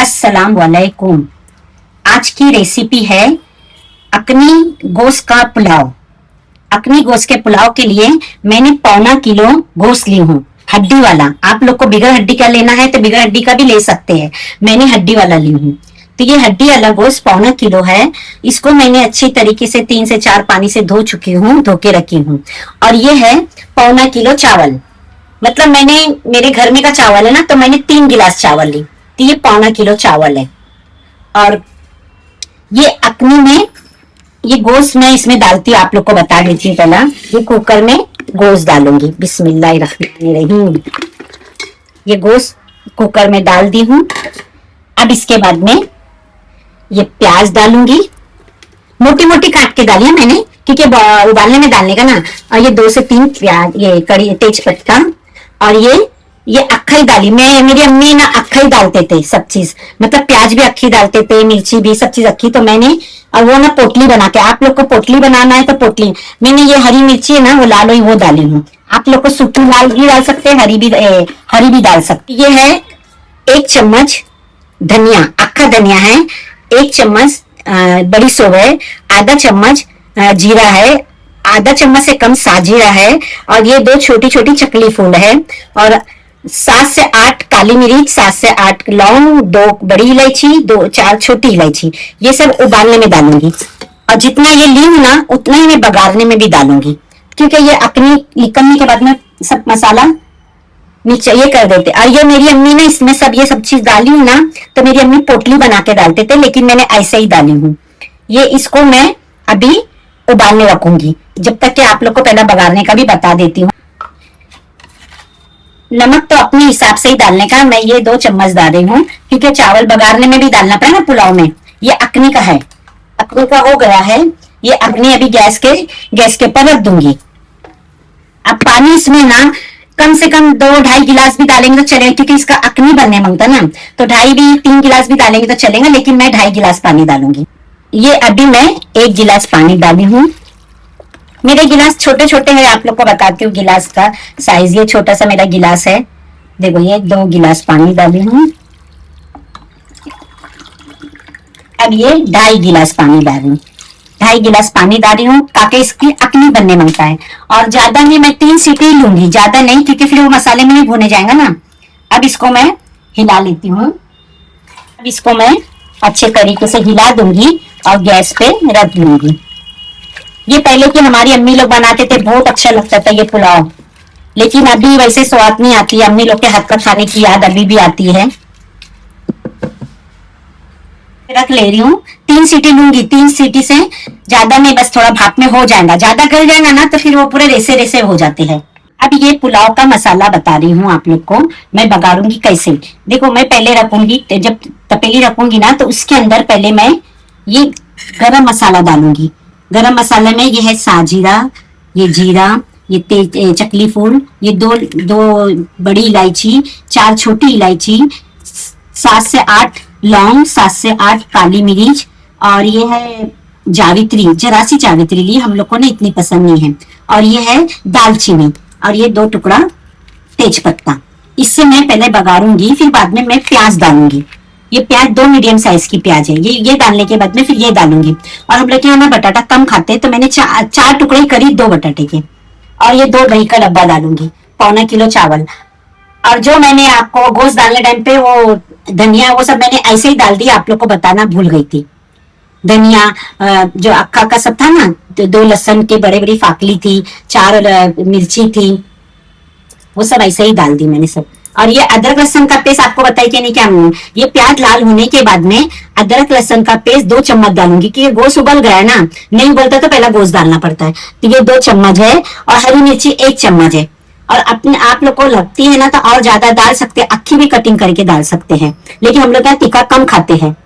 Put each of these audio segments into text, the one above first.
अस्सलाम वालेकुम। आज की रेसिपी है अकनी गोश्त का पुलाव। अकनी गोश्त के पुलाव के लिए मैंने 1.25 किलो गोश्त ली हूँ, हड्डी वाला। आप लोग को बिगर हड्डी का लेना है तो बिगर हड्डी का भी ले सकते हैं, मैंने हड्डी वाला ली हूँ। तो ये हड्डी वाला गोश्त 1.25 किलो है। इसको मैंने अच्छी तरीके से 3 से 4 पानी से धो चुकी हूँ, धो के रखी हूँ। और ये है 1.25 किलो चावल, मतलब मैंने मेरे घर में का चावल है ना, तो मैंने 3 गिलास चावल ली, तो ये 1.25 किलो चावल है। और ये अकनी में ये गोश्त मैं इसमें डालती हूँ, आप लोग को बता देती हूँ। पहला ये कुकर में गोश्त डालूंगी, बिस्मिल्लाहिर्रहमानिर्रहीम। ये गोश्त कुकर में डाल दी हूँ। अब इसके बाद में ये प्याज डालूंगी, मोटी मोटी काट के डाली है मैंने, क्योंकि उबालने में डालने का ना। और ये 2 से 3 प्याज, ये कड़ी तेज पत्ता, और ये अक्खा ही डाली। मेरी अम्मी ना अक्खा ही डालते थे सब चीज, मतलब प्याज भी अक्खी डालते थे, मिर्ची भी, सब चीज अक्खी। तो मैंने और वो ना पोटली बना के, आप लोग को पोटली बनाना है तो पोटली, मैंने ये हरी मिर्ची है ना वो लाल हुई वो डाली हूँ। आप लोग को सूखी लाल भी डाल सकते हैं, हरी भी डाल सकते। ये है 1 चम्मच धनिया, अक्खा धनिया है, 1 चम्मच बड़ी सौंफ है, आधा चम्मच जीरा है, आधा चम्मच से कम साजीरा है, और ये 2 छोटी छोटी चकली फूल है, और 7 से 8 काली मिर्च, 7 से 8 लौंग, 2 बड़ी इलायची, 2-4 छोटी इलायची। ये सब उबालने में डालूंगी। और जितना ये ली हूं ना उतना ही मैं बघारने में भी डालूंगी, क्योंकि ये अपनी निकलने के बाद में सब मसाला नीचे ये कर देते। और ये मेरी अम्मी ने इसमें ये सब चीज डाली हूं ना, तो मेरी अम्मी पोटली बना के डालते थे, लेकिन मैंने ऐसे ही डाली हूँ। ये इसको मैं अभी उबालने रखूंगी, जब तक कि आप लोग को पहला बघारने का भी बता देती हूँ। नमक तो अपने हिसाब से ही डालने का, मैं ये 2 चम्मच डाल रही हूँ, क्योंकि चावल बघारने में भी डालना पड़े ना पुलाव में। ये अकनी का है, अकनी का हो गया है। ये अकनी अभी गैस के ऊपर रख दूंगी। अब पानी इसमें ना कम से कम 2-2.5 गिलास भी डालेंगे तो चलेगा, क्योंकि इसका अकनी बनने मांगता ना, तो 2.5 भी 3 गिलास भी डालेंगे तो चलेगा, लेकिन मैं 2.5 गिलास पानी डालूंगी। ये अभी मैं 1 गिलास पानी डाली हूँ। मेरे गिलास छोटे छोटे हैं, आप लोग को बताती हूँ गिलास का साइज। ये छोटा सा मेरा गिलास है, देखो ये 2 गिलास पानी डाली हूँ। अब ये 2.5 गिलास पानी डाल रही हूँ, 2.5 गिलास पानी डाल रही हूँ, ताकि इसकी अकनी बनने मांगता है। और ज्यादा नहीं, मैं 3 सीटी लूंगी, ज्यादा नहीं, क्योंकि फिर वो मसाले में नहीं भुने जाएगा ना। अब इसको मैं हिला लेती हूँ। अब इसको मैं अच्छे तरीके से हिला दूंगी और गैस पे रख लूंगी। ये पहले की हमारी अम्मी लोग बनाते थे, बहुत अच्छा लगता था ये पुलाव, लेकिन अभी वैसे स्वाद नहीं आती है। अम्मी लोग के हाथ का खाने की याद अभी भी आती है। रख ले रही हूँ, 3 सीटी लूंगी, 3 सीटी से ज्यादा नहीं, बस थोड़ा भाप में हो जाएगा। ज्यादा गल जाएगा ना तो फिर वो पूरे रेसे रेसे हो जाते हैं। अब ये पुलाव का मसाला बता रही हूँ आप लोग को, मैं बघारूंगी कैसे। देखो मैं पहले रखूंगी, जब तपेली रखूंगी ना तो उसके अंदर पहले मैं ये गरम मसाला डालूंगी। गरम मसाले में ये है साजीरा, ये जीरा, ये चकली फूल, ये 2 बड़ी इलायची, 4 छोटी इलायची, 7 से 8 लौंग, 7 से 8 काली मिर्च, और ये है जावित्री, जरा सी जावित्री ली, हम लोग को ना इतनी पसंद नहीं है। और ये है दालचीनी, और ये 2 टुकड़ा तेज पत्ता। इससे मैं पहले बघारूंगी, फिर बाद में मैं प्याज डालूंगी। ये प्याज 2 मीडियम साइज की प्याज है, ये डालने के बाद में फिर ये डालूंगी। और हम लोग के यहाँ ना बटाटा कम खाते हैं, तो मैंने 4 टुकड़े करी 2 बटाटे के। और ये 2 दही का डब्बा डालूंगी, 1.25 किलो चावल। और जो मैंने आपको गोश्त डालने टाइम पे वो धनिया वो सब मैंने ऐसे ही डाल दिया, आप लोग को बताना भूल गई थी। धनिया जो अक्खा का सब था ना, 2 लहसुन की बड़ी बड़ी फाकली थी, 4 मिर्ची थी, वो सब ऐसे ही डाल दी मैंने सब। और ये अदरक लहसुन का पेस्ट आपको बताई कि नहीं क्या, ये प्याज लाल होने के बाद में अदरक लहसुन का पेस्ट 2 चम्मच डालूंगी, क्योंकि गोश्त उबल गया है ना, नहीं उबलता तो पहला गोश्त डालना पड़ता है। तो ये 2 चम्मच है, और हरी मिर्ची 1 चम्मच है। और अपने आप लोग को लगती है ना तो और ज्यादा डाल सकते हैं, अक्खी भी कटिंग करके डाल सकते हैं, लेकिन हम लोग यहाँ तीखा कम खाते हैं।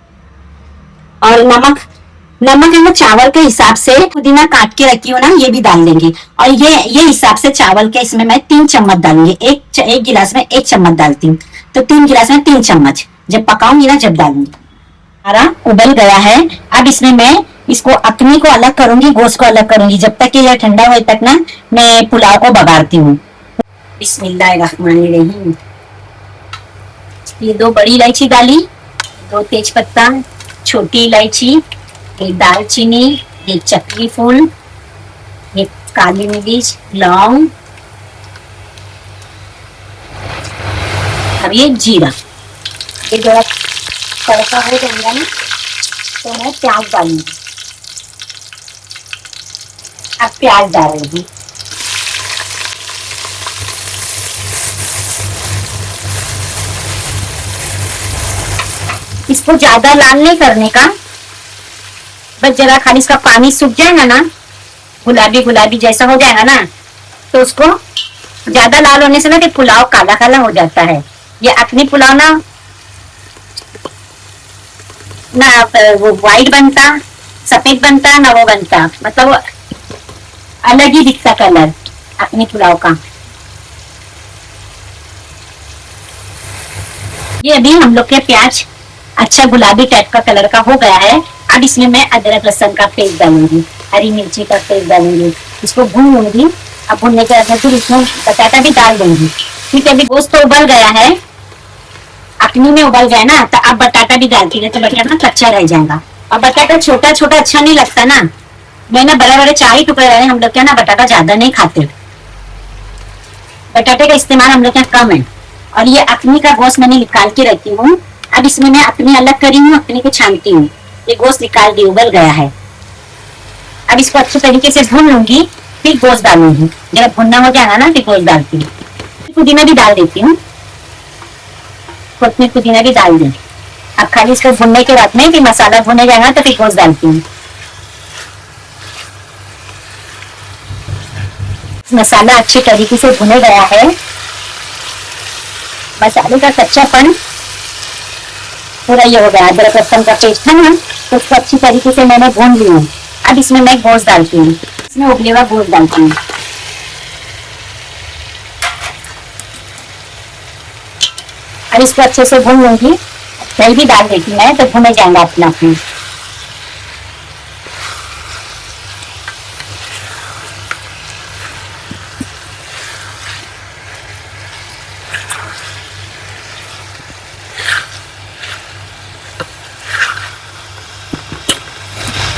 और नमक है ना चावल के हिसाब से, पुदीना काट के रखी हो ना ये भी डाल देंगे। और ये हिसाब से चावल के इसमें मैं 3 चम्मच डालूंगी। एक गिलास में 1 चम्मच डालती हूँ, तो 3 गिलास में 3 चम्मच जब पकाऊंगी ना जब डालूंगी। हमारा उबल गया है। अब इसमें मैं इसको अकनी को अलग करूंगी, गोश्त को अलग करूंगी। जब तक ये ठंडा होए तक ना मैं पुलाव को बघारती हूँ। बिस्मिल्लाहिर्रहमानिर्रहीम। ये 2 बड़ी इलायची डाली, दो तेज पत्ता, छोटी इलायची, एक दालचीनी, एक चक्री फूल, एक काली मिर्च, लौंग, अब ये जीरा। ये जरा तड़का हो जाएगा ना तो मैं प्याज डालूंगी। अब प्याज डालूंगी। इसको ज्यादा लाल नहीं करने का, बस जरा खाली इसका पानी सूख जाएगा ना, गुलाबी गुलाबी जैसा हो जाएगा ना, तो उसको ज्यादा लाल होने से ना पुलाव काला काला हो जाता है। ये अखनी पुलाव ना वो व्हाइट बनता, सफेद बनता ना वो बनता, मतलब अलग ही दिखता कलर अखनी पुलाव का। ये अभी हम लोग के प्याज अच्छा गुलाबी टाइप का कलर का हो गया है। अब इसमें मैं अदरक लहसुन का पेस्ट डालूंगी, हरी मिर्ची का पेस्ट डालूंगी, इसको भून लूंगी। अब भूनने के बाद फिर इसमें बटाटा भी डाल दूंगी। ठीक है, अभी गोश्त तो उबल गया है, अखनी में उबल गया ना, तो अब बटाटा भी डालती है तो बटाटा कच्चा रह जाएगा। और बटाटा छोटा छोटा अच्छा नहीं लगता ना, मैंने बड़े बड़े 4 ही टुकड़े रहे, हम लोग क्या ना बटाटा ज्यादा नहीं खाते, बटाटे का इस्तेमाल हम लोग यहाँ कम है। और ये अखनी का गोश्त मैंने निकाल के रखी हूँ। अब इसमें मैं अखनी अलग करी हूँ, अखनी को छानती हूँ। ये गोश्त निकाल दी, उबल गया है। अब इसको अच्छे तरीके से भून लूंगी, फिर गोश्त डालूंगी। जब भुनना हो जाएगा ना फिर गोश्त डालती हूँ। पुदीना भी डाल देती हूँ, कोतमीर पुदीना भी डाल दी। अब खाली इसको भुनने के बाद में फिर मसाला भुने जाएगा तो फिर गोश्त डालती हूँ। मसाला अच्छे तरीके से भुने गया है, मसाले का कच्चापन पूरा ये हो गया। अदरक लहसुन का पेस्ट था ना, तो उसको अच्छी तरीके से मैंने भून लिया। अब इसमें मैं गोश्त डालती हूँ, इसमें उबले हुआ गोश्त डालती हूँ। अब इसको अच्छे से भून लूंगी। दही भी डाल देती मैं, तो भुने जाएंगे अपना अपना।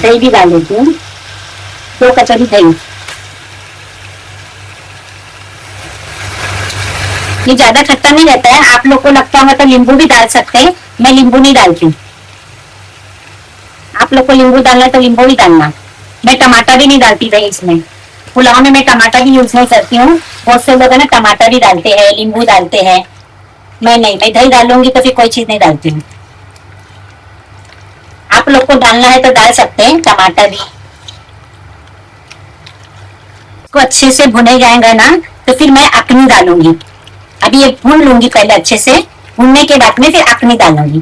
दही भी डाल देती हूँ, 2 कटोरी दही। ये ज्यादा खट्टा नहीं रहता है, आप लोग को लगता होगा तो नींबू भी डाल सकते हैं, मैं नींबू नहीं डालती। आप लोग को नींबू डालना तो नींबू ही डालना। मैं टमाटर भी नहीं डालती दही इसमें, पुलाव में मैं टमाटर भी यूज नहीं करती हूँ। बहुत से लोग है ना टमाटर भी डालते हैं, नींबू डालते हैं, मैं नहीं, मैं दही डालूंगी तो फिर कोई चीज नहीं डालती हूँ। आप लोग को डालना है तो डाल सकते हैं टमाटर भी। इसको अच्छे से भुने जाएंगे ना तो फिर मैं अखनी डालूंगी। अभी ये भून लूंगी पहले अच्छे से, भूनने के बाद में फिर अखनी डालूंगी।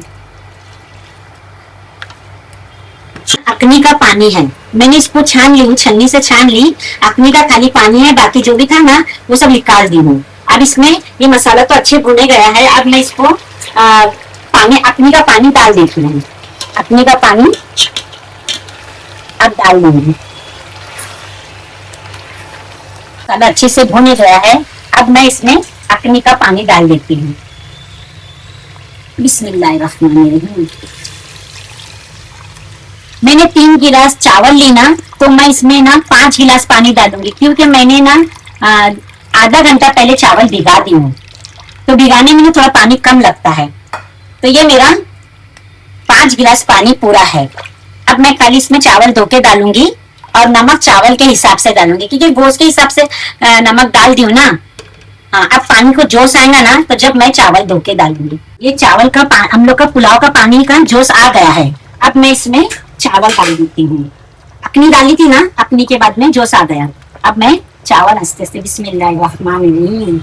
अखनी का पानी है, मैंने इसको छान ली, छन्नी से छान ली। अखनी का खाली पानी है, बाकी जो भी था ना वो सब निकाल दी हूँ। अब इसमें ये मसाला तो अच्छे भुने गया है। अब मैं इसको पानी, अखनी का पानी डाल देती हूँ। अखनी का पानी अब डाल दूंगी। मसाला अच्छे से भुन गया है, अब मैं इसमें अखनी का पानी डाल देती हूँ। बिस्मिल्लाहिर्रहमानिर्रहीम। मैंने 3 गिलास चावल ली ना, तो मैं इसमें ना 5 गिलास पानी डालूंगी, क्योंकि मैंने ना आधा घंटा पहले चावल भिगा दी हूँ, तो भिगाने में थोड़ा पानी कम लगता है। तो ये मेरा 5 गिलास पानी पूरा है। अब मैं खाली इसमें चावल धो के डालूंगी और नमक चावल के हिसाब से डालूंगी, क्योंकि गोश्त के हिसाब से नमक डाल दी हूँ ना। हाँ, अब पानी को जोश आएगा ना तो जब मैं चावल धो के डालूंगी। ये चावल का हम लोग का पुलाव का पानी का जोश आ गया है। अब मैं इसमें चावल डाल देती हूँ। अखनी डाली थी ना, अखनी के बाद में जोश आ गया। अब मैं चावल आस्ते आस्ते, बिस्मिल्लाहिर्रहमानिर्रहीम।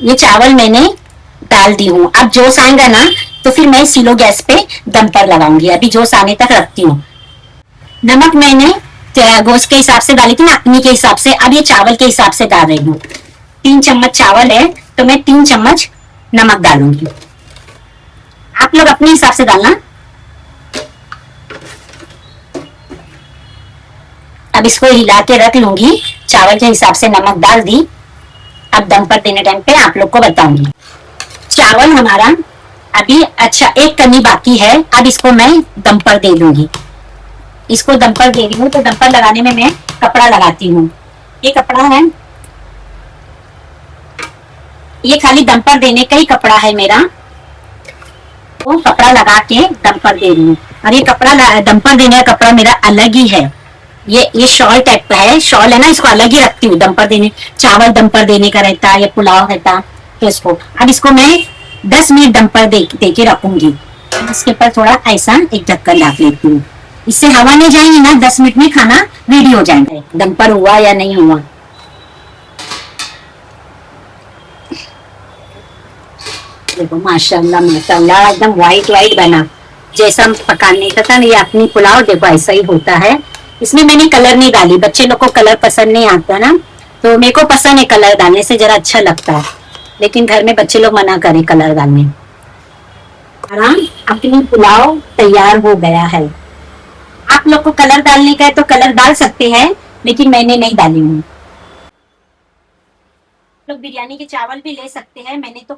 ये चावल मैंने डाल दी हूँ। अब जोश आएगा ना तो फिर मैं स्लो गैस पे दम पर लगाऊंगी। अभी जोश आने तक रखती हूँ। नमक मैंने गोश्त के हिसाब से डाली थी ना, अखनी के हिसाब से। अब ये चावल के हिसाब से डाल रही हूँ। 3 चम्मच चावल है तो मैं 3 चम्मच नमक डालूंगी। आप लोग अपने हिसाब से डालना। अब इसको हिला के रख लूंगी, चावल के हिसाब से नमक डाल दी। अब दम पर देने टाइम पे आप लोग को बताऊंगी। चावल हमारा अभी अच्छा एक कनी बाकी है, अब इसको मैं दम पर दे दूंगी। इसको दम पर दे रही हूँ, तो दम पर लगाने में मैं कपड़ा लगाती हूँ। ये कपड़ा है, ये खाली दम पर देने का ही कपड़ा है मेरा, तो कपड़ा लगा के दम पर दे रही हूँ। और ये कपड़ा दम पर देने का कपड़ा मेरा अलग ही है, ये शॉल टाइप का है, शॉल है ना, इसको अलग ही रखती हूँ। दम पर देने, चावल दम पर देने का रहता है या पुलाव रहता तो इसको, अब इसको मैं 10 मिनट दम पर दे के रखूंगी। इसके ऊपर थोड़ा ऐसा एक ढक्कन डाल लेती हूँ, इससे हवा नहीं जाएगी ना, 10 मिनट में खाना रेडी हो जाएगा। दम पर हुआ या नहीं हुआ, देखो माशाल्लाह माशाल्लाह एकदम व्हाइट व्हाइट बना, जैसा पकाने का था। ये अपनी पुलाव देखो ऐसा ही होता है। इसमें मैंने कलर नहीं डाली, बच्चे लोग को कलर पसंद नहीं आता ना, तो मेरे को पसंद है कलर डालने से, जरा अच्छा लगता है, लेकिन घर में बच्चे लोग मना करें कलर डालने। अपनी पुलाव तैयार हो गया है। आप लोग को कलर डालने का है तो कलर डाल सकते हैं, लेकिन मैंने नहीं डाली हूँ। लोग बिरयानी के चावल भी ले सकते हैं, मैंने तो